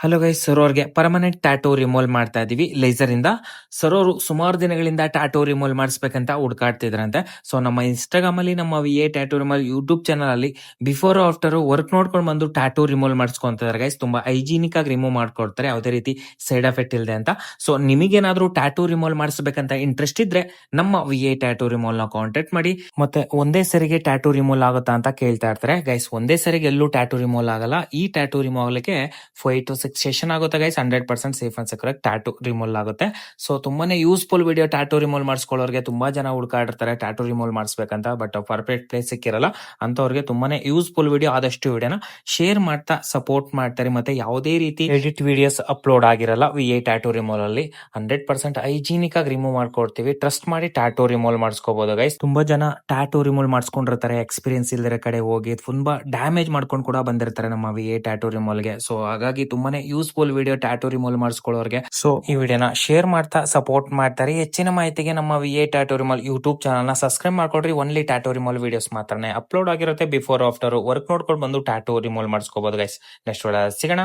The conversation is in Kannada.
ಹಲೋ ಗೈಸ್, ಸರ್ ಅವ್ರಿಗೆ ಪರ್ಮನೆಂಟ್ ಟ್ಯಾಟೂ ರಿಮೂವ್ ಮಾಡ್ತಾ ಇದೀವಿ ಲೇಸರ್ ಇಂದ. ಸರ್ ಅವರು ಸುಮಾರು ದಿನಗಳಿಂದ ಟ್ಯಾಟೂ ರಿಮೂವ್ ಮಾಡಿಸ್ಬೇಕಂತ ಹುಡ್ಕಾಡ್ತಿದ್ರಂತೆ. ಸೊ ನಮ್ಮ ಇನ್ಸ್ಟಾಗ್ರಾಮ್ ಅಲ್ಲಿ ನಮ್ಮ VA tattoo remove YouTube channel ಅಲ್ಲಿ ಬಿಫೋರ್ ಆಫ್ಟರ್ ವರ್ಕ್ ನೋಡ್ಕೊಂಡು ಬಂದು ಟ್ಯಾಟೂ ರಿಮೂವ್ ಮಾಡಿಸ್ಕೊಂತಿದ್ದಾರೆ ಗೈಸ್. ತುಂಬಾ ಹೈಜೀನಿಕ್ ಆಗಿ ರಿಮೂವ್ ಮಾಡ್ಕೊಡ್ತಾರೆ, ಯಾವುದೇ ರೀತಿ ಸೈಡ್ ಎಫೆಕ್ಟ್ ಇಲ್ಲದೆ ಅಂತ. ಸೊ ನಿಮಗೇನಾದ್ರೂ ಟ್ಯಾಟೂ ರಿಮೂವ್ ಮಾಡಿಸ್ಬೇಕಂತ ಇಂಟ್ರೆಸ್ಟ್ ಇದ್ರೆ ನಮ್ಮ VA ಟ್ಯಾಟೂ ರಿಮೂವ್ ನ ಕಾಂಟ್ಯಾಕ್ಟ್ ಮಾಡಿ. ಮತ್ತೆ ಒಂದೇ ಸರಿಗೆ ಟ್ಯಾಟೂ ರಿಮೂವ್ ಆಗುತ್ತಾ ಅಂತ ಕೇಳ್ತಾ ಇರ್ತಾರೆ ಗೈಸ್. ಒಂದೇ ಸರಿಗೆ ಎಲ್ಲೂ ಟ್ಯಾಟೂ ರಿಮೂವ್ ಆಗಲ್ಲ. ಈ ಟ್ಯಾಟೂ ರಿಮೂವ್ ಆಗ್ಲಿಕ್ಕೆ 5 to 6 ಸೆಷನ್ ಆಗುತ್ತೆ guys. 100% safe and secure tattoo remove ಆಗುತ್ತೆ. ಸೊ ತುಂಬಾನೇ ಯೂಸ್ಫುಲ್ ವಿಡಿಯೋ. ಟ್ಯಾಟೂ ರಿಮೂವ್ ಮಾಡಿಸ್ಕೊಳ್ಳೋರಿಗೆ ತುಂಬಾ ಜನ ಹುಡುಕಾಡಿರ್ತಾರೆ ಟ್ಯಾಟೂ ರಿಮೂವ್ ಮಾಡಿಸ್ಬೇಕಂತ, ಬಟ್ ಪರ್ಫೆಕ್ಟ್ ಪ್ಲೇಸ್ ಸಿಕ್ಕಿರಲ್ಲ ಅಂತವ್ರಿಗೆ ತುಂಬಾನೇ ಯೂಸ್ಫುಲ್ ವಿಡಿಯೋ. ಆದಷ್ಟು ವಿಡಿಯೋನ ಶೇರ್ ಮಾಡ್ತಾ ಸಪೋರ್ಟ್ ಮಾಡ್ತಾರೆ. ಮತ್ತೆ ಯಾವುದೇ ರೀತಿ ಎಡಿಟ್ ವಿಡಿಯೋಸ್ ಅಪ್ಲೋಡ್ ಆಗಿರಲ್ಲ VA ಟ್ಯಾಟೂ ರಿಮೂವ್ ಅಲ್ಲಿ. 100% ಹೈಜೀನಿಕ್ ಆಗಿ ರಿಮೂವ್ ಮಾಡ್ಕೊಡ್ತೀವಿ. ಟ್ರಸ್ಟ್ ಮಾಡಿ ಟ್ಯಾಟೂ ರಿಮೂವ್ ಮಾಡಿಸ್ಕೋಬಹುದು ಗೈಸ್. ತುಂಬಾ ಜನ ಟ್ಯಾಟೂ ರಿಮೂವ್ ಮಾಡಿಸ್ಕೊಂಡಿರ್ತಾರೆ, ಎಕ್ಸ್ಪೀರಿಯನ್ಸ್ ಇಲ್ದಿರೋ ಕಡೆ ಹೋಗಿ ತುಂಬಾ ಡ್ಯಾಮೇಜ್ ಮಾಡ್ಕೊಂಡು ಕೂಡ ಬಂದಿರ್ತಾರೆ ನಮ್ಮ VA ಟ್ಯಾಟೂ ರಿಮೂವ್ ಗೆ. ಸೊ ಹಾಗಾಗಿ ತುಂಬಾನೇ ಯೂಸ್ಫುಲ್ ವಿಡಿಯೋ ಟ್ಯಾಟೂ ರಿಮೂವ್ ಮಾಡಿಸ್ಕೊಳ್ಳೋರಿಗೆ. ಸೊ ಈ ವಿಡಿಯೋನ ಶೇರ್ ಮಾಡ್ತಾ ಸಪೋರ್ಟ್ ಮಾಡ್ತಾರೆ. ಹೆಚ್ಚಿನ ಮಾಹಿತಿಗೆ ನಮ್ಮ VA tattoo remove YouTube channel ನ ಸಬ್ಸ್ಕ್ರೈಬ್ ಮಾಡ್ಕೊಡ್ರಿ. ಓನ್ಲಿ ಟ್ಯಾಟೂ ರಿಮೂವ್ ವಿಡಿಯೋಸ್ ಮಾತ್ರನೇ ಅಪ್ಲೋಡ್ ಆಗಿರುತ್ತೆ. ಬಿಫೋರ್ ಆಫ್ಟರ್ ವರ್ಕ್ ನೋಡ್ಕೊಂಡು ಬಂದು ಟ್ಯಾಟೂ ರಿಮೂವ್ ಮಾಡಿಸ್ಕೋಬಹುದು ಗೈಸ್. ನೆಕ್ಸ್ಟ್ ವಿಡಿಯೋ ಸಿಗೋಣ.